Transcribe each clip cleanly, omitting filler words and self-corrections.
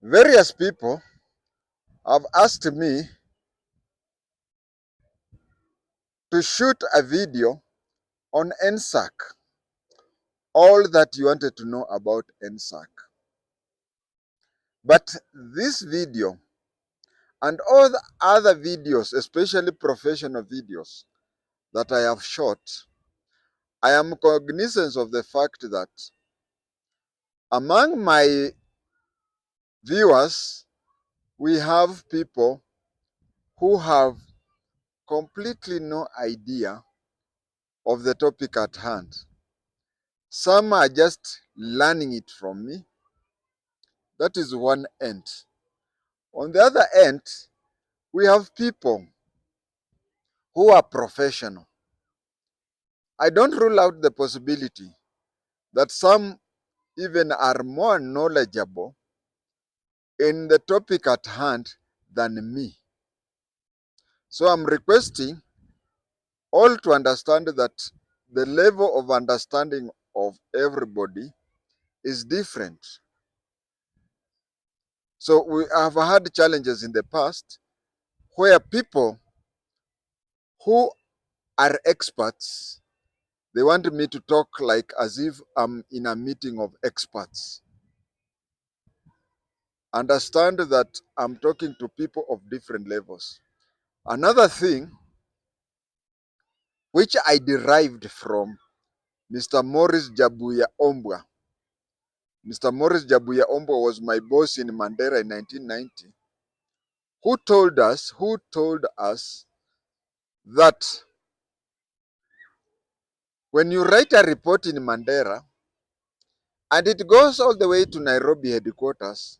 Various people have asked me to shoot a video on NSAC, all that you wanted to know about NSAC. But this video and all the other videos, especially professional videos that I have shot, I am cognizant of the fact that among my viewers, we have people who have completely no idea of the topic at hand. Some are just learning it from me. That is one end. On the other end, we have people who are professional. I don't rule out the possibility that some even are more knowledgeable in the topic at hand than me. So I'm requesting all to understand that the level of understanding of everybody is different. So we have had challenges in the past where people who are experts, they want me to talk like as if I'm in a meeting of experts. Understand that I'm talking to people of different levels. Another thing which I derived from Mr. Morris Jabuya Ombwa. Mr. Morris Jabuya Ombwa was my boss in Mandera in 1990, who told us that when you write a report in Mandera and it goes all the way to Nairobi headquarters,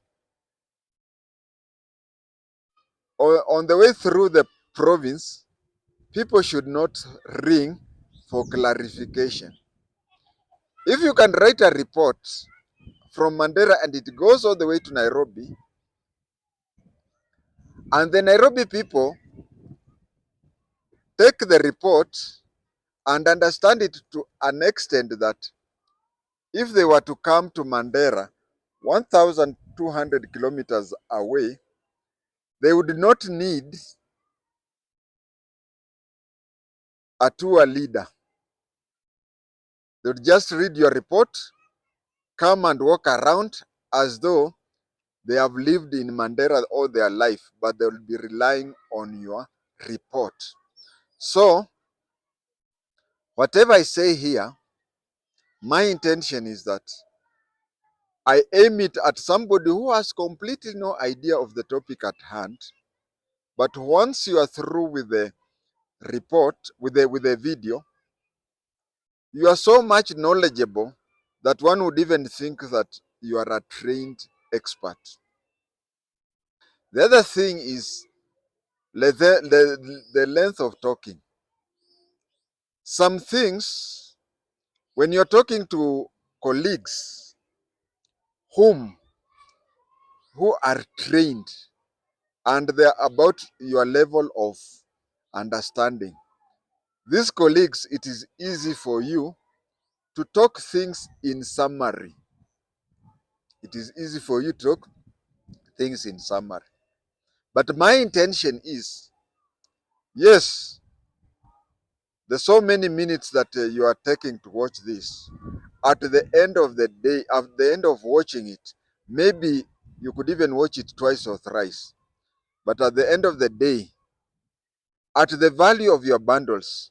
or on the way through the province, people should not ring for clarification. If you can write a report from Mandera and it goes all the way to Nairobi, and the Nairobi people take the report and understand it to an extent that if they were to come to Mandera, 1,200 kilometers away, they would not need a tour leader. They would just read your report, come and walk around as though they have lived in Mandera all their life, but they will be relying on your report. So, whatever I say here, my intention is that I aim it at somebody who has completely no idea of the topic at hand, but once you are through with the report, with the video, you are so much knowledgeable that one would even think that you are a trained expert. The other thing is the length of talking. Some things, when you're talking to colleagues who are trained and they're about your level of understanding, these colleagues, it is easy for you to talk things in summary. It is easy for you to talk things in summary. But my intention is, yes, there's so many minutes that you are taking to watch this. At the end of the day, at the end of watching it, maybe you could even watch it twice or thrice. But at the end of the day, at the value of your bundles,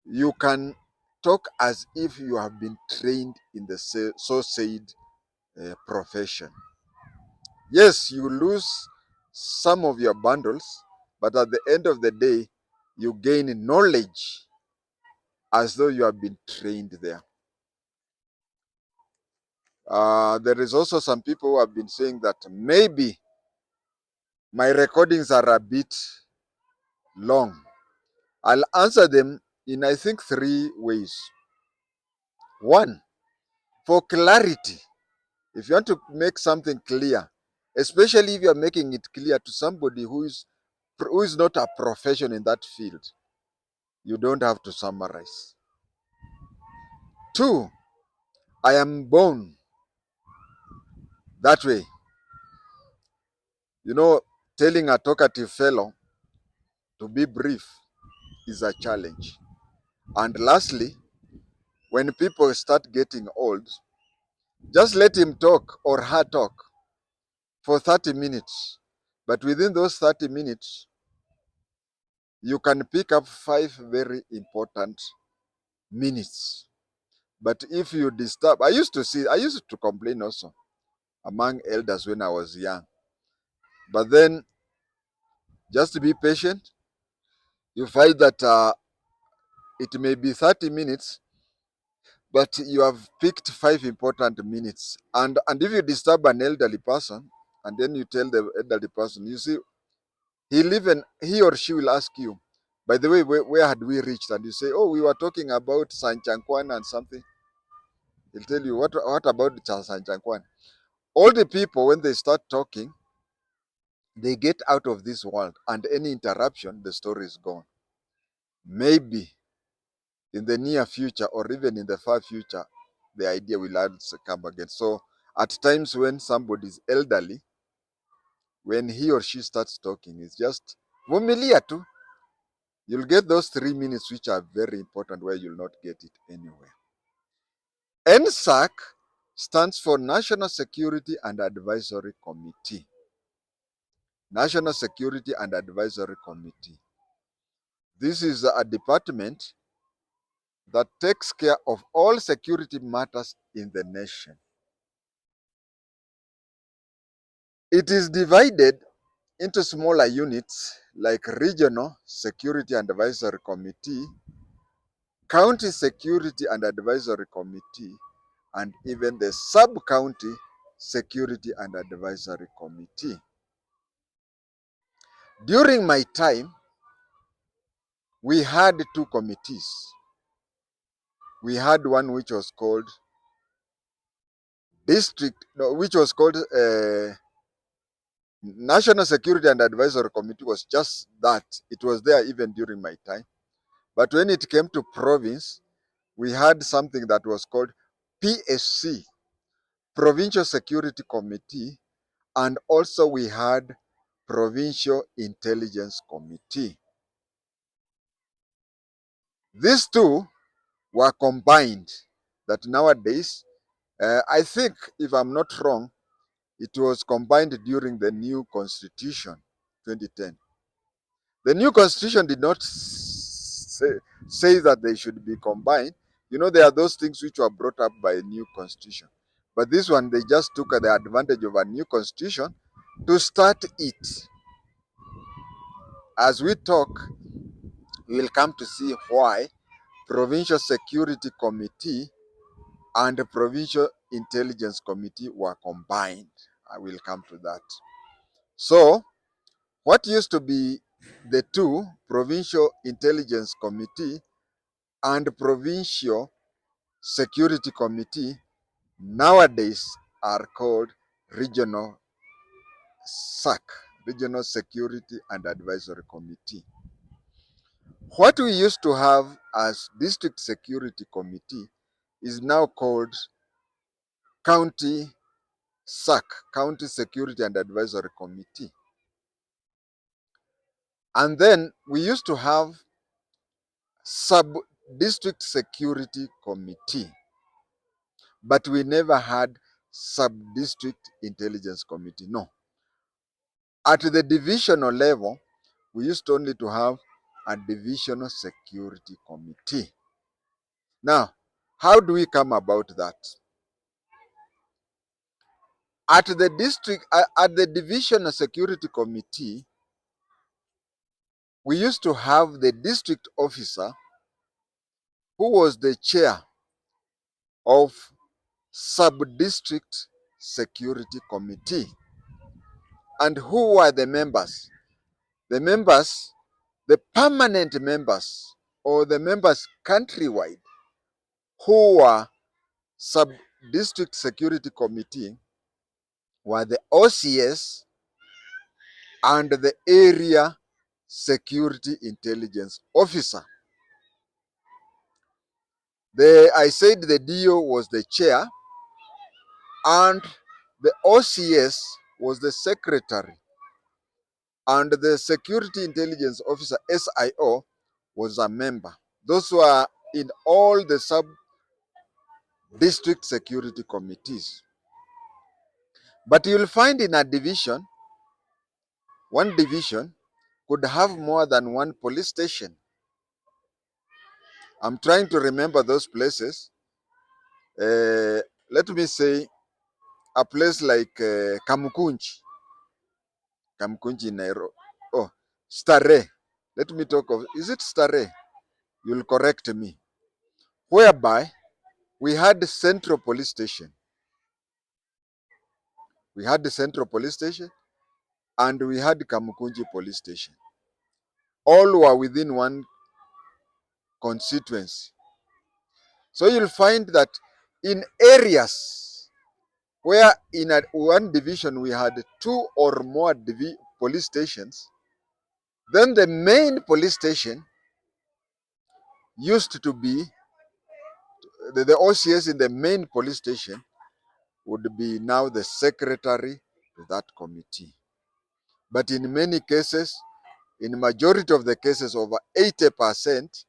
you can talk as if you have been trained in the so said profession. Yes, you lose some of your bundles, but at the end of the day, you gain knowledge as though you have been trained there. There is also some people who have been saying that maybe my recordings are a bit long. I'll answer them in, I think, 3 ways. One, for clarity. If you want to make something clear, especially if you're making it clear to somebody who is not a professional in that field, you don't have to summarize. Two, I am born that way. You know, telling a talkative fellow to be brief is a challenge. And lastly, when people start getting old, just let him talk or her talk for 30 minutes. But within those 30 minutes, you can pick up 5 very important minutes. But if you disturb, I used to complain also among elders when I was young. But then, just to be patient, you find that it may be 30 minutes, but you have picked 5 important minutes. And if you disturb an elderly person, and then you tell the elderly person, you see, he or she will ask you, by the way, where had we reached? And you say, oh, we were talking about Sanchankwan and something. He'll tell you, what about Sanchankwan? All the people, when they start talking, they get out of this world, and any interruption, the story is gone. Maybe in the near future or even in the far future, the idea will also come again. So at times when somebody is elderly, when he or she starts talking, it's just vumilia tu. You'll get those 3 minutes which are very important where you'll not get it anywhere. NSAC stands for National Security and Advisory Committee. National Security and Advisory Committee. This is a department that takes care of all security matters in the nation. It is divided into smaller units like Regional Security and Advisory Committee, County Security and Advisory Committee, and even the Sub-County Security and Advisory Committee. During my time, we had 2 committees. We had one which was called National Security and Advisory Committee was just that. It was there even during my time. But when it came to province, we had something that was called PSC, Provincial Security Committee, and also we had Provincial Intelligence Committee. These two were combined, that nowadays, I think, if I'm not wrong, it was combined during the new Constitution, 2010. The new Constitution did not say that they should be combined. You know, there are those things which were brought up by a new Constitution. But this one, they just took the advantage of a new Constitution to start it. As we talk, we will come to see why Provincial Security Committee and the Provincial Intelligence Committee were combined. I will come to that. So, what used to be the two, Provincial Intelligence Committee and Provincial Security Committee, nowadays are called Regional SAC, Regional Security and Advisory Committee. What we used to have as District Security Committee is now called County SAC, County Security and Advisory Committee. And then we used to have Sub-District Security Committee, but we never had Sub-District Intelligence Committee, no. At the divisional level, we used only to have a Divisional Security Committee. Now, how do we come about that? At the Divisional Security Committee, we used to have the district officer who was the chair of Sub-District Security Committee. And who were the members? The members, the permanent members, or the members countrywide, who were Sub-District Security Committee, were the OCS and the Area Security Intelligence Officer. I said the DO was the chair, and the OCS was the secretary. and the security intelligence officer, SIO, was a member. Those were in all the sub-district security committees. But you'll find in a division, one division could have more than one police station. I'm trying to remember those places. Let me say a place like Kamukunji in Nairobi. Oh, Stare. Let me talk of, is it Stare? You'll correct me. Whereby we had the Central Police Station. We had the Central Police Station and we had Kamukunji Police Station. All were within one constituency. So you'll find that in areas where in one division we had two or more police stations, then the main police station used to be, the OCS in the main police station would be now the secretary to that committee. But in many cases, in majority of the cases, over 80%,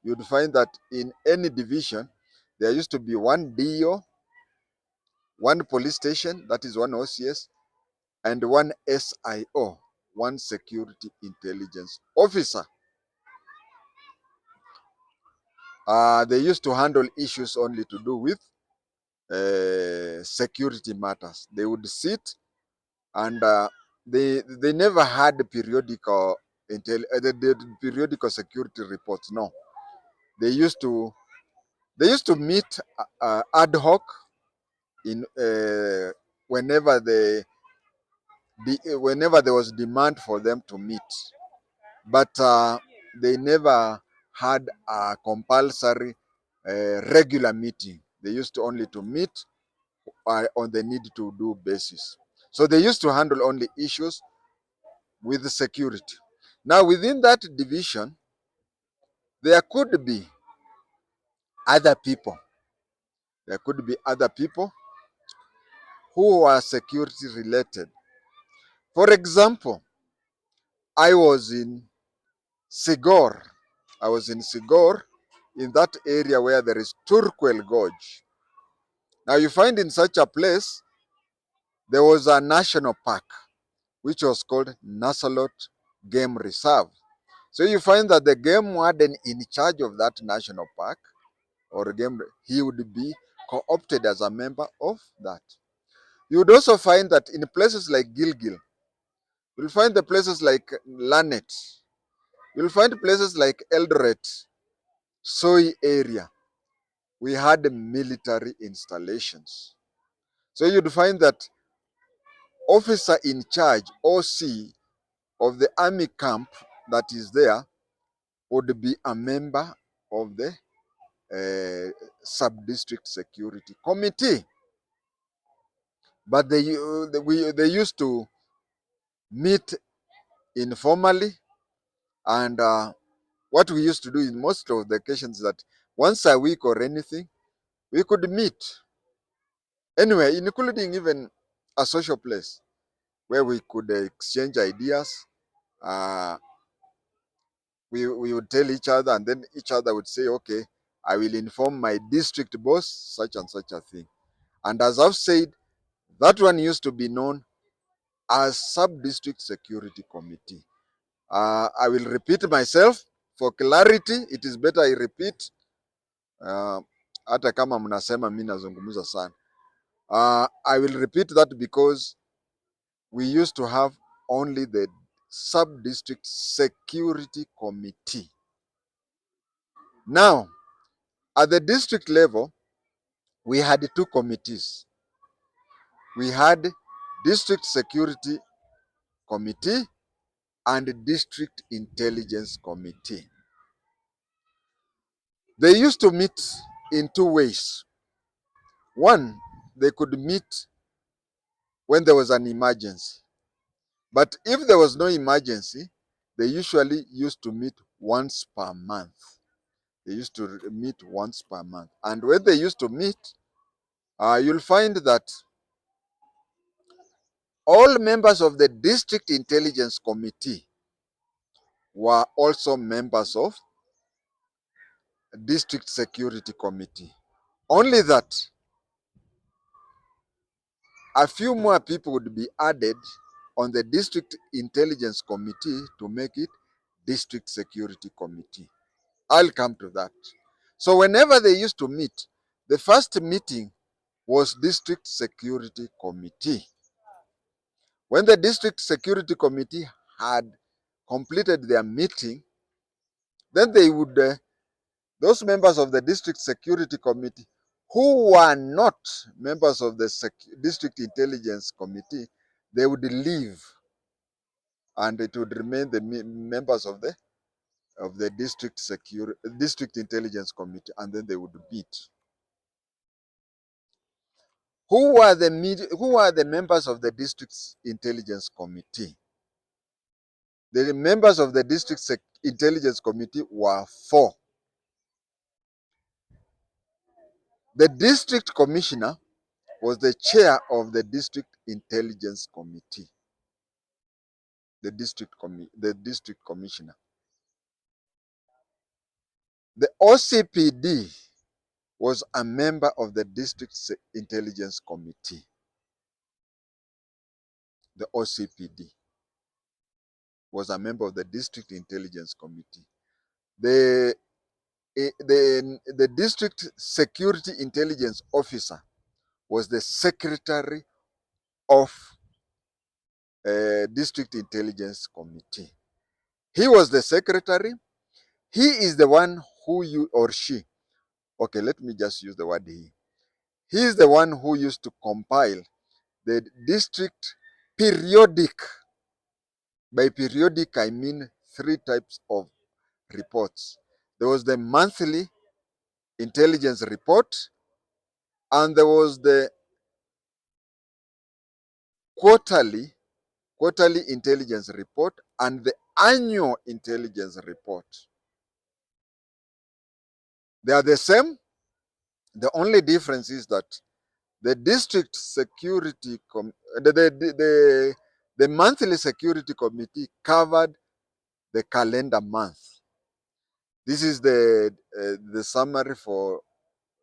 you'd find that in any division, there used to be one DO, one police station, that is one OCS, and one SIO, one security intelligence officer. They used to handle issues only to do with security matters. They would sit and they never had periodical the periodical security reports. No, they used to meet ad hoc in whenever whenever there was demand for them to meet, but they never had a compulsory regular meeting. They used to only to meet on the need to do basis. So they used to handle only issues with the security. Now within that division, there could be other people. There could be other people who are security related. For example, I was in Sigor. I was in Sigor, in that area where there is Turquel Gorge. Now you find in such a place, there was a national park, which was called Nasalot Game Reserve. So you find that the game warden in charge of that national park or game, he would be co-opted as a member of that. You would also find that in places like Gilgil, you'll find the places like Lanet, you'll find places like Eldoret, Soy area, we had military installations. So you'd find that officer in charge, OC, of the army camp that is there would be a member of the sub-district security committee. But they used to meet informally, and what we used to do in most of the occasions that once a week or anything, we could meet anywhere, including even a social place where we could exchange ideas. Uh, we would tell each other, and then each other would say, okay, I will inform my district boss, such and such a thing. And as I've said, that one used to be known as Sub-District Security Committee. I will repeat myself for clarity. It is better I repeat. Hata kama mnasema mimi nazungumza sana. I will repeat that because we used to have only the Sub-District Security Committee. Now, at the district level, we had two committees. We had District Security Committee and District Intelligence Committee. They used to meet in two ways. One, they could meet when there was an emergency. But if there was no emergency, they usually used to meet once per month. They used to meet once per month. And when they used to meet, you'll find that All members of the District Intelligence Committee were also members of District Security Committee. Only that a few more people would be added on the District Intelligence Committee to make it District Security Committee. I'll come to that. So whenever they used to meet, the first meeting was District Security Committee. When the District Security Committee had completed their meeting, then they would, those members of the District Security Committee who were not members of the District Intelligence Committee, they would leave, and it would remain the members of the District Intelligence Committee, and then they would meet. Who are the members of the District Intelligence Committee? The members of the District Intelligence Committee were 4. The District Commissioner was the chair of the District Intelligence Committee. The District Commissioner. The OCPD was a member of the District Intelligence Committee. The OCPD was a member of the District Intelligence Committee. The District Security Intelligence Officer was the Secretary of District Intelligence Committee. He was the Secretary. He is the one who you or she, okay, let me just use the word he. He is the one who used to compile the district periodic. By periodic, I mean 3 types of reports. There was the monthly intelligence report, and there was the quarterly intelligence report, and the annual intelligence report. They are the same. The only difference is that the district security, the monthly security committee covered the calendar month. This is the summary for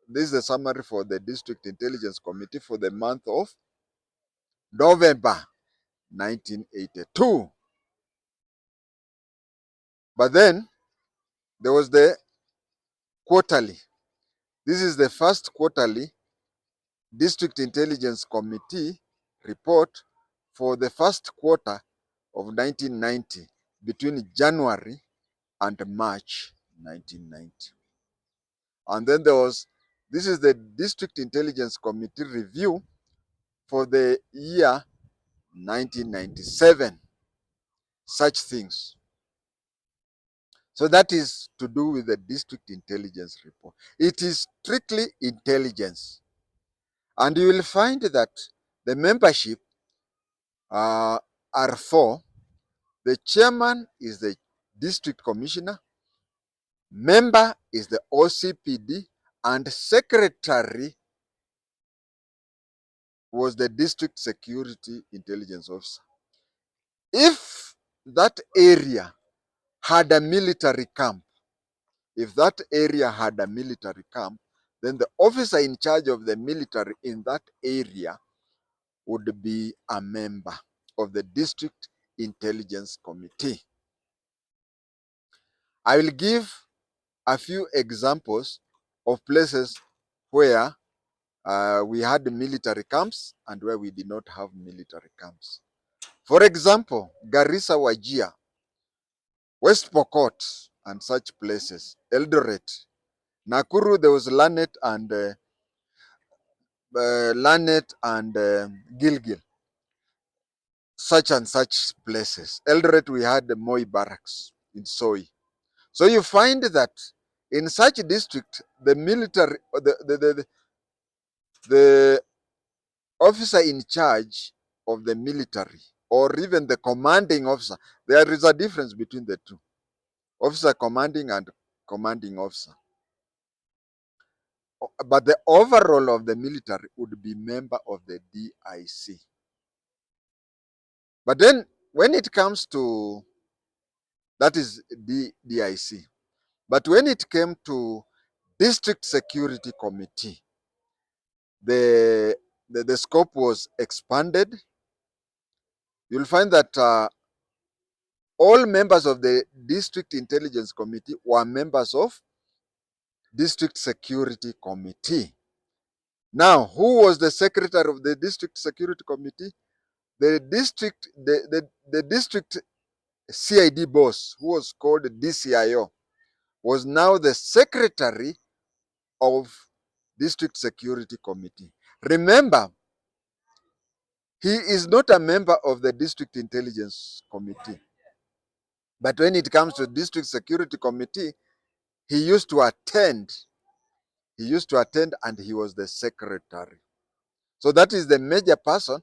the District Intelligence Committee for the month of November 1982. But then there was the quarterly. This is the first quarterly District Intelligence Committee report for the first quarter of 1990, between January and March 1990. And then this is the District Intelligence Committee review for the year 1997. Such things. So that is to do with the District Intelligence Report. It is strictly intelligence. And you will find that the membership are 4. The chairman is the District Commissioner, member is the OCPD, and secretary was the District Security Intelligence Officer. If that area had a military camp, then the officer in charge of the military in that area would be a member of the District Intelligence Committee. I will give a few examples of places where we had military camps and where we did not have military camps. For example, Garissa, Wajir, West Pokot, and such places, Eldoret, Nakuru, there was Lanet and Gilgil, such and such places. Eldoret, we had the Moi Barracks in Soi. So you find that in such district, the military, the officer in charge of the military, or even the commanding officer, there is a difference between the two. Officer commanding and commanding officer. But the overall of the military would be member of the DIC. But then when it comes to, that is DIC, but when it came to District Security Committee, the scope was expanded. You'll find that all members of the District Intelligence Committee were members of District Security Committee. Now, who was the secretary of the District Security Committee? The district CID boss, who was called DCIO, was now the secretary of District Security Committee. Remember, he is not a member of the District Intelligence Committee. But when it comes to District Security Committee, he used to attend. He used to attend and he was the secretary. So that is the major person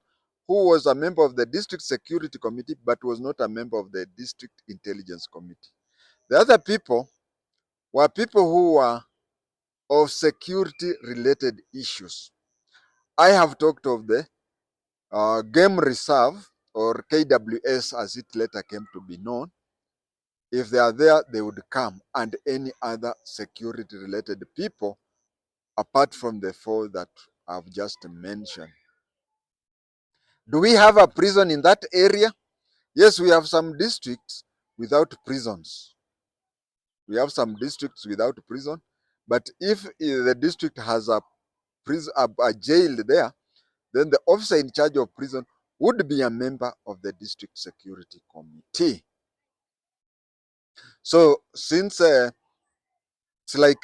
who was a member of the District Security Committee but was not a member of the District Intelligence Committee. The other people were people who were of security related issues. I have talked of the Game Reserve, or KWS as it later came to be known. If they are there, they would come, and any other security related people apart from the four that I've just mentioned. Do we have a prison in that area? Yes, we have some districts without prisons. We have some districts without prison, but if the district has a prison, a jail there, then the officer in charge of prison would be a member of the District Security Committee. So since it's like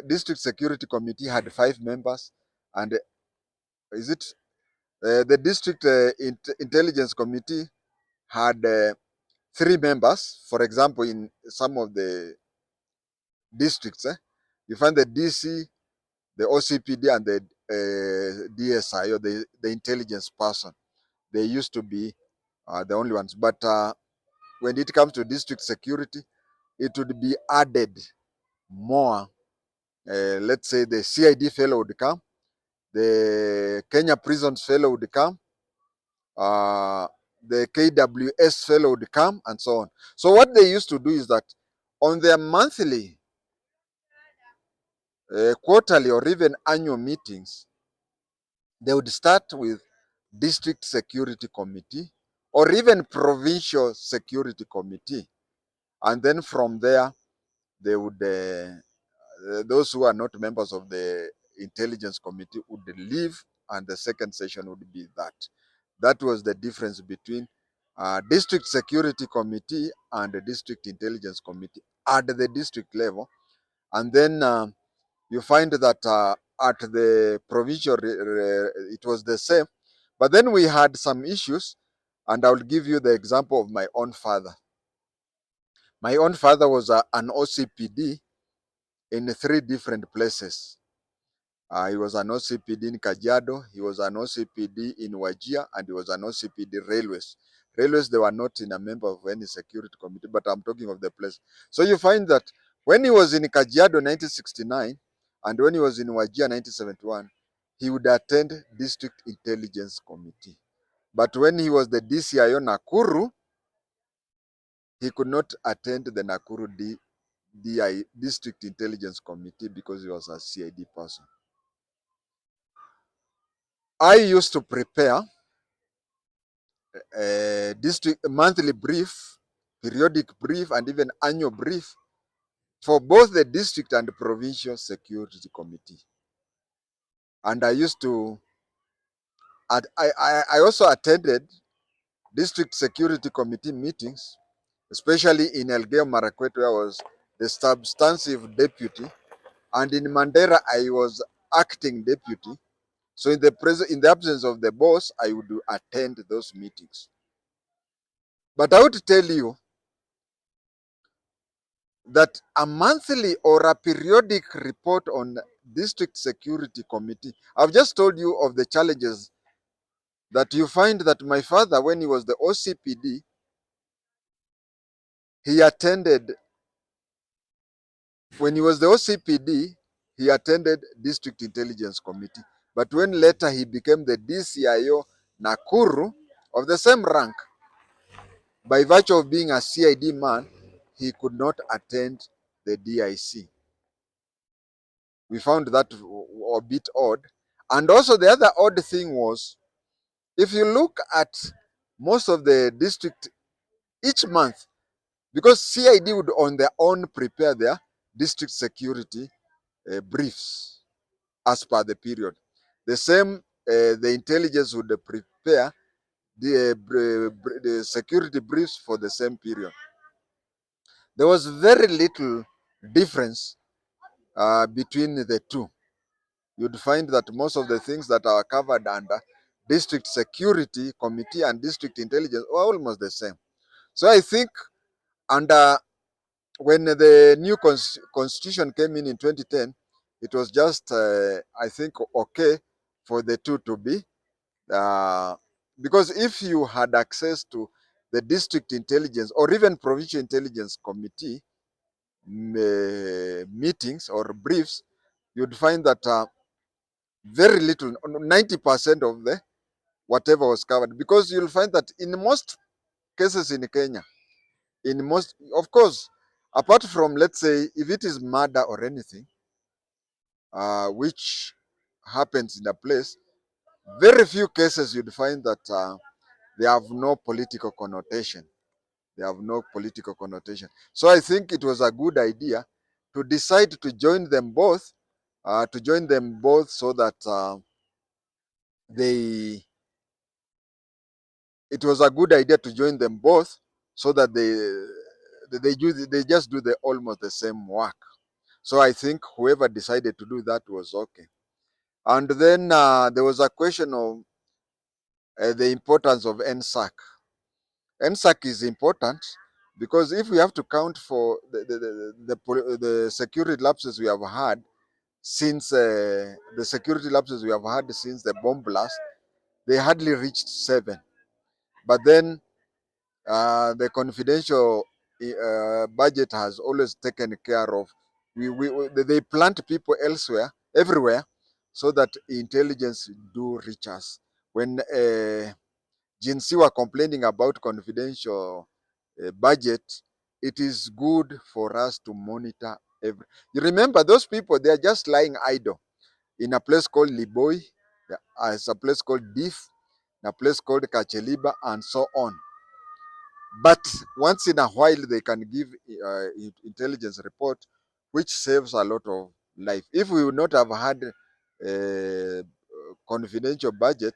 District Security Committee had 5 members, and is it the District Intelligence Committee had 3 members. For example, in some of the districts, you find the DC, the OCPD, and the DSI, or the intelligence person. They used to be the only ones. But when it comes to district security, it would be added more. Let's say the CID fellow would come, the Kenya Prisons fellow would come, the KWS fellow would come, and so on. So what they used to do is that on their monthly, quarterly, or even annual meetings, they would start with District Security Committee or even Provincial Security Committee. And then from there, they would, those who are not members of the Intelligence Committee would leave, and the second session would be that. That was the difference between District Security Committee and the District Intelligence Committee at the district level. And then you find that at the provincial, it was the same. But then we had some issues, and I will give you the example of my own father. My own father was an OCPD in 3 different places. He was an OCPD in Kajiado, he was an OCPD in Wajir, and he was an OCPD Railways. Railways, they were not in a member of any security committee, but I'm talking of the place. So you find that when he was in Kajiado 1969, and when he was in Wajir 1971, he would attend District Intelligence Committee. But when he was the DCIO Nakuru, he could not attend the Nakuru District Intelligence Committee because he was a CID person. I used to prepare a district monthly brief, periodic brief, and even annual brief for both the district and the provincial security committee. And I used to, I also attended district security committee meetings, especially in Elgeyo Marakwet, where I was the substantive deputy, and in Mandera I was acting deputy. So in the absence of the boss, I would attend those meetings. But I would tell you that a monthly or a periodic report on district security committee, I've just told you of the challenges that you find that my father, when he was the OCPD, he attended, when he was the OCPD, he attended District Intelligence Committee. But when later he became the DCIO Nakuru, of the same rank, by virtue of being a CID man, he could not attend the DIC. We found that a bit odd. And also the other odd thing was, if you look at most of the district each month, because CID would on their own prepare their district security briefs as per the period. The same, the intelligence would prepare the security briefs for the same period. There was very little difference between the two. You'd find that most of the things that are covered under district security committee and district intelligence are almost the same. So I think under when the new constitution came in 2010, it was just, I think, okay for the two to be, because if you had access to the district intelligence or even provincial intelligence committee meetings or briefs, you'd find that very little, 90% of the whatever was covered, because you'll find that in most cases in Kenya, in most, of course, apart from, let's say, if it is murder or anything, which happens in a place, very few cases you'd find that they have no political connotation. They have no political connotation. So I think it was a good idea to decide to join them both, so that they, it was a good idea to join them both so that they just do the almost the same work. So I think whoever decided to do that was okay. And then there was a question of the importance of NSAC. NSAC is important because if we have to count for the security lapses we have had since the bomb blast, they hardly reached 7. But then the confidential budget has always taken care of. They plant people everywhere, so that intelligence do reach us. When GNC were complaining about confidential budget, it is good for us to monitor every. You remember those people? They are just lying idle in a place called Liboi, as a place called Dif, a place called Kacheliba, and so on. But once in a while, they can give intelligence report, which saves a lot of life. If we would not have had confidential budget,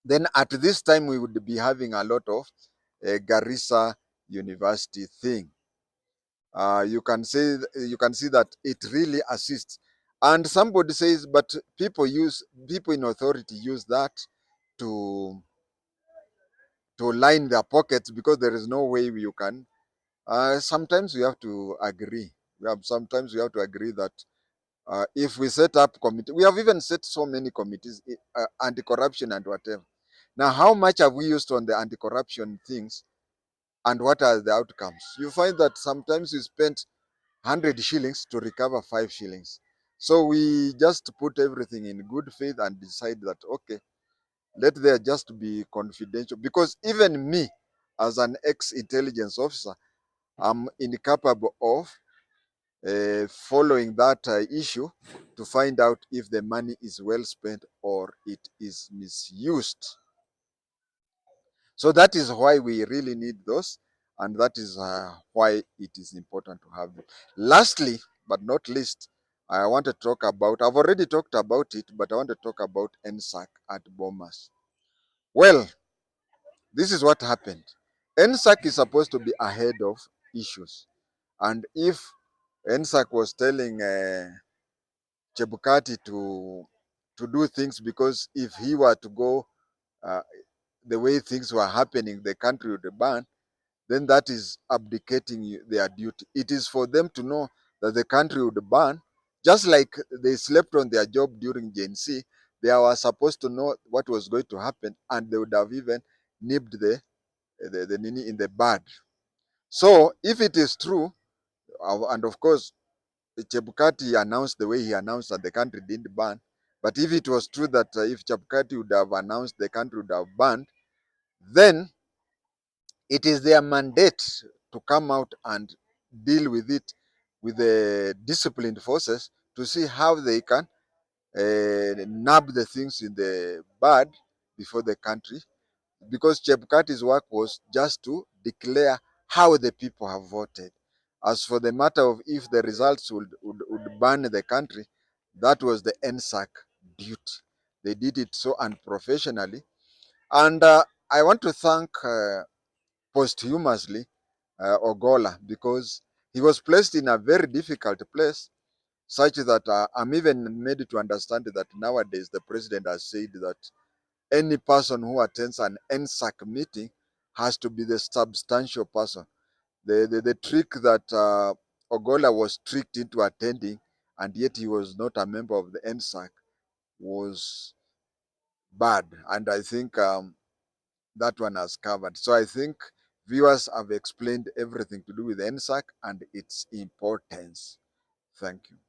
then at this time we would be having a lot of Garissa University thing. You can see that it really assists. And somebody says, but people in authority use that to line their pockets because there is no way you can. Sometimes we have to agree. Sometimes we have to agree that if we set up committee, we have even set so many committees, anti-corruption and whatever. Now, how much have we used on the anti-corruption things, and what are the outcomes? You find that sometimes we spent 100 shillings to recover 5 shillings. So we just put everything in good faith and decide that, okay, let there just be confidential. Because even me, as an ex-intelligence officer, I'm incapable of following that issue to find out if the money is well spent or it is misused. So that is why we really need those, and that is why it is important to have them. Lastly, but not least, I want to talk about, I've already talked about it, but I want to talk about NSAC at Bomas. Well, this is what happened. NSAC is supposed to be ahead of issues. And if NSAC was telling Chebukati to do things, because if he were to go uh, the way things were happening, the country would burn, then that is abdicating their duty. It is for them to know that the country would burn, just like they slept on their job during JNC. They were supposed to know what was going to happen, and they would have even nipped the nini in the bud. So if it is true, and of course Chebukati announced the way he announced that the country didn't burn, but if it was true that if Chebukati would have announced the country would have burned, then It is their mandate to come out and deal with it with the disciplined forces to see how they can nab the things in the bud before the country, because Chebukati's work was just to declare how the people have voted. As for the matter of if the results would ban the country, that was the NSAC duty. They did it so unprofessionally. And I want to thank posthumously Ogola, because he was placed in a very difficult place, such that I'm even made to understand that nowadays the president has said that any person who attends an NSAC meeting has to be the substantial person. The trick that Ogola was tricked into attending, and yet he was not a member of the NSAC, was bad. And I think that one has covered. So I think viewers have explained everything to do with NSAC and its importance. Thank you.